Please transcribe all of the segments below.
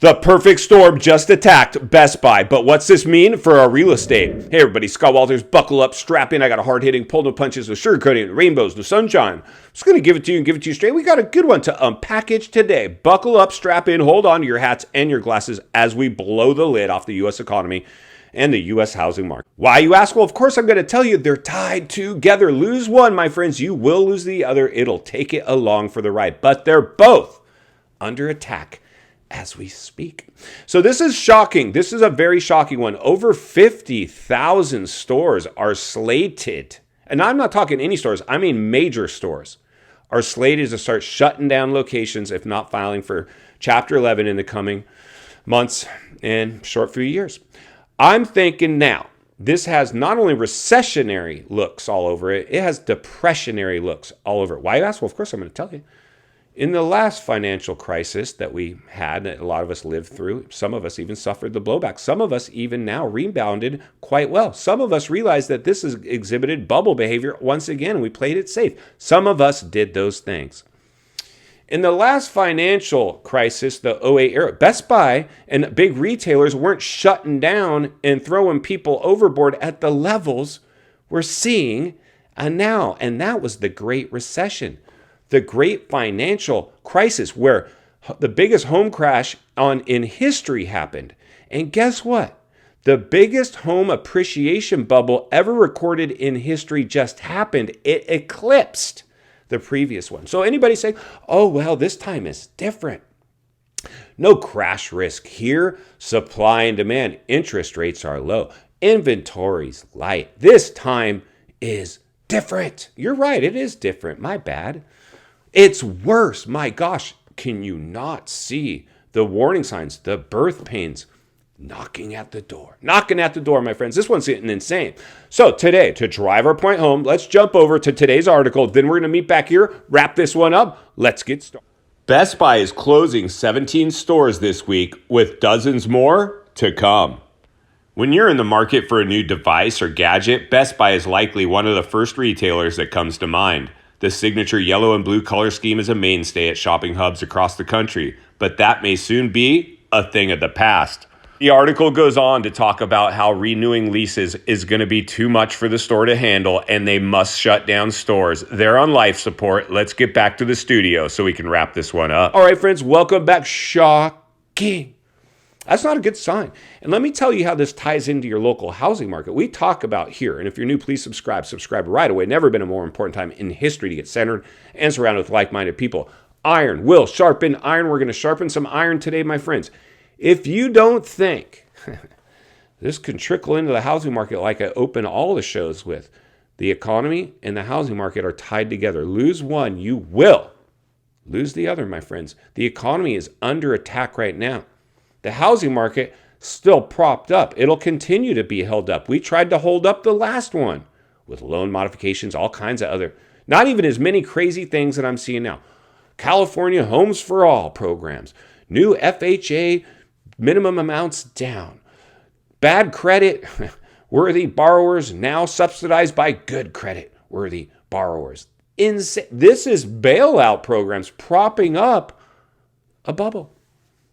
The perfect storm just attacked Best Buy. But what's this mean for our real estate? Hey everybody, Scott Walters, buckle up, strap in. I got a hard-hitting, pull no punches, no sugarcoating, rainbows, no sunshine. I'm just going to give it to you and give it to you straight. We got a good one to unpackage today. Buckle up, strap in, hold on to your hats and your glasses as we blow the lid off the U.S. economy and the U.S. housing market. Why, you ask? Well, of course I'm going to tell you. They're tied together. Lose one, my friends, you will lose the other. It'll take it along for the ride. But they're both under attack as we speak. So this is shocking. This is a very shocking one. Over 50,000 stores are slated, and I'm not talking any stores, I mean major stores, are slated to start shutting down locations if not filing for Chapter 11 in the coming months and short few years. I'm thinking now, this has not only recessionary looks all over it, it has depressionary looks all over it. Why, you ask? Well, of course I'm going to tell you. In the last financial crisis that we had, that a lot of us lived through, some of us even suffered the blowback. Some of us even now rebounded quite well. Some of us realized that this has exhibited bubble behavior once again, and we played it safe. Some of us did those things. In the last financial crisis, the '08 era, Best Buy and big retailers weren't shutting down and throwing people overboard at the levels we're seeing now. And that was the Great Recession. The great financial crisis where the biggest home crash in history happened. And guess what? The biggest home appreciation bubble ever recorded in history just happened. It eclipsed the previous one. So anybody saying, oh, well, this time is different. No crash risk here. Supply and demand. Interest rates are low. Inventory's light. This time is different. You're right. It is different. My bad. It's worse. My gosh, can you not see the warning signs, the birth pains knocking at the door? Knocking at the door, my friends. This one's getting insane. So today, to drive our point home, let's jump over to today's article. Then we're going to meet back here, wrap this one up. Let's get started. Best Buy is closing 17 stores this week with dozens more to come. When you're in the market for a new device or gadget, Best Buy is likely one of the first retailers that comes to mind. The signature yellow and blue color scheme is a mainstay at shopping hubs across the country, but that may soon be a thing of the past. The article goes on to talk about how renewing leases is going to be too much for the store to handle and they must shut down stores. They're on life support. Let's get back to the studio so we can wrap this one up. All right, friends, welcome back. Shocking. That's not a good sign. And let me tell you how this ties into your local housing market. We talk about here, and if you're new, please subscribe. Subscribe right away. Never been a more important time in history to get centered and surrounded with like-minded people. Iron will sharpen iron. We're going to sharpen some iron today, my friends. If you don't think this can trickle into the housing market like I open all the shows with, the economy and the housing market are tied together. Lose one, you will lose the other, my friends. The economy is under attack right now. The housing market still propped up. It'll continue to be held up. We tried to hold up the last one with loan modifications, all kinds of other, not even as many crazy things that I'm seeing now. California Homes for All programs, new FHA minimum amounts down, bad credit worthy borrowers now subsidized by good credit worthy borrowers. This is bailout programs propping up a bubble.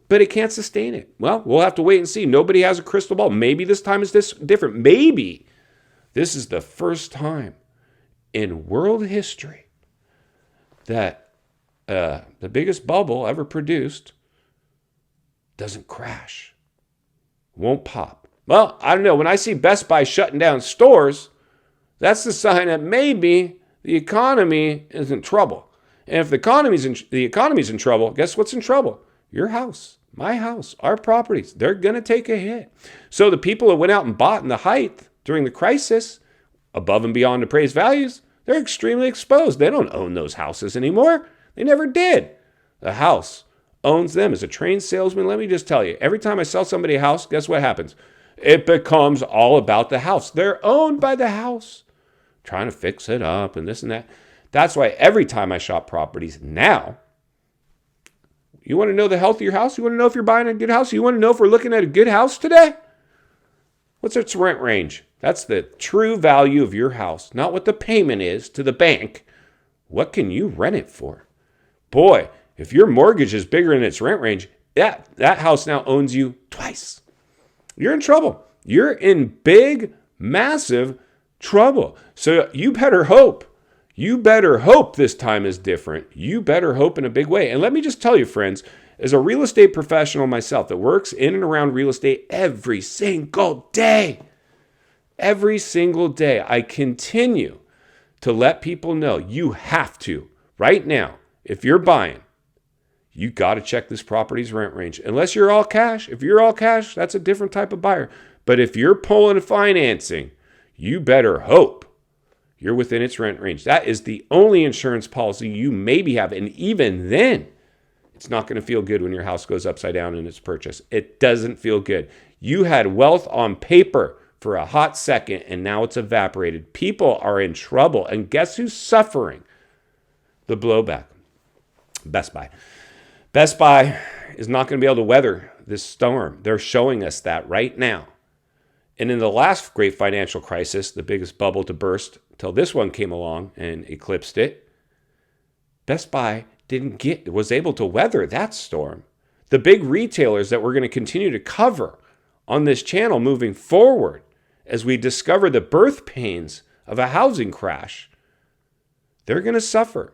But it can't sustain it. Well, we'll have to wait and see. Nobody has a crystal ball. Maybe this time is different. Maybe this is the first time in world history that the biggest bubble ever produced doesn't crash, won't pop. Well, I don't know. When I see Best Buy shutting down stores, that's the sign that maybe the economy is in trouble. And if the economy's in trouble, guess what's in trouble? Your house, my house, our properties, they're going to take a hit. So the people that went out and bought in the height during the crisis, above and beyond appraised values, they're extremely exposed. They don't own those houses anymore. They never did. The house owns them. As a trained salesman, let me just tell you, every time I sell somebody a house, guess what happens? It becomes all about the house. They're owned by the house, trying to fix it up and this and that. That's why every time I shop properties now, you want to know the health of your house? You want to know if you're buying a good house? You want to know if we're looking at a good house today? What's its rent range? That's the true value of your house, not what the payment is to the bank. What can you rent it for? Boy, if your mortgage is bigger than its rent range, that house now owns you twice. You're in trouble. You're in big, massive trouble. So you better hope. You better hope this time is different. You better hope in a big way. And let me just tell you, friends, as a real estate professional myself that works in and around real estate every single day, I continue to let people know you have to, right now, if you're buying, you got to check this property's rent range. Unless you're all cash. If you're all cash, that's a different type of buyer. But if you're pulling financing, you better hope you're within its rent range. That is the only insurance policy you maybe have. And even then, it's not going to feel good when your house goes upside down in its purchase. It doesn't feel good. You had wealth on paper for a hot second, and now it's evaporated. People are in trouble. And guess who's suffering the blowback? Best Buy. Best Buy is not going to be able to weather this storm. They're showing us that right now. And in the last great financial crisis, the biggest bubble to burst till this one came along and eclipsed it, Best Buy was able to weather that storm. The big retailers that we're going to continue to cover on this channel moving forward as we discover the birth pains of a housing crash, they're going to suffer.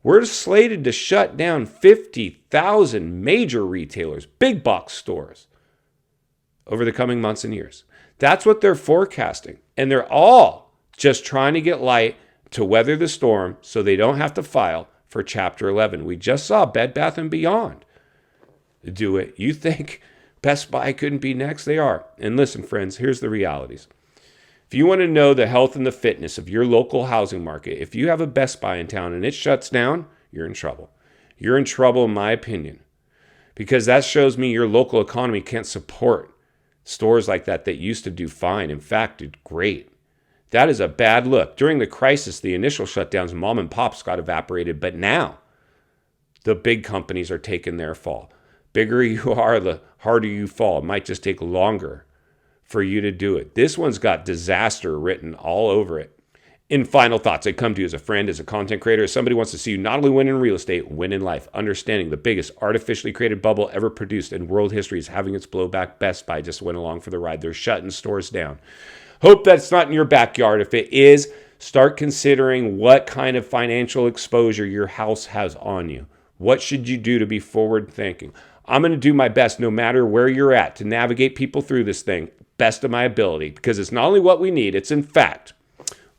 We're slated to shut down 50,000 major retailers, big box stores, over the coming months and years. That's what they're forecasting. And they're all just trying to get light to weather the storm so they don't have to file for Chapter 11. We just saw Bed Bath & Beyond do it. You think Best Buy couldn't be next? They are. And listen, friends, here's the realities. If you want to know the health and the fitness of your local housing market, if you have a Best Buy in town and it shuts down, you're in trouble. You're in trouble, in my opinion, because that shows me your local economy can't support stores like that used to do fine. In fact, did great. That is a bad look. During the crisis, the initial shutdowns, mom and pops got evaporated, but now the big companies are taking their fall. Bigger you are, the harder you fall. It might just take longer for you to do it. This one's got disaster written all over it. In final thoughts, I come to you as a friend, as a content creator, as somebody who wants to see you not only win in real estate, win in life, understanding the biggest artificially created bubble ever produced in world history is having its blowback. Best Buy just went along for the ride. They're shutting stores down. Hope that's not in your backyard. If it is, start considering what kind of financial exposure your house has on you. What should you do to be forward thinking? I'm going to do my best, no matter where you're at, to navigate people through this thing best of my ability, because it's not only what we need, it's in fact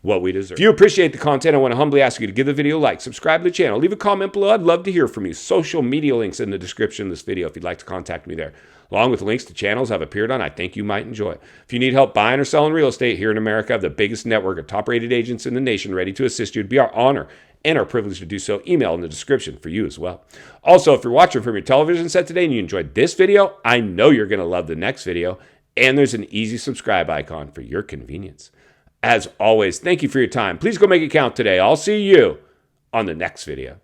what we deserve. If you appreciate the content, I want to humbly ask you to give the video a like, subscribe to the channel, leave a comment below. I'd love to hear from you. Social media links in the description of this video if you'd like to contact me there, along with links to channels I've appeared on I think you might enjoy. If you need help buying or selling real estate here in America, I have the biggest network of top-rated agents in the nation ready to assist you. It'd be our honor and our privilege to do so. Email in the description for you as well. Also, if you're watching from your television set today and you enjoyed this video, I know you're going to love the next video, and there's an easy subscribe icon for your convenience. As always, thank you for your time. Please go make it count today. I'll see you on the next video.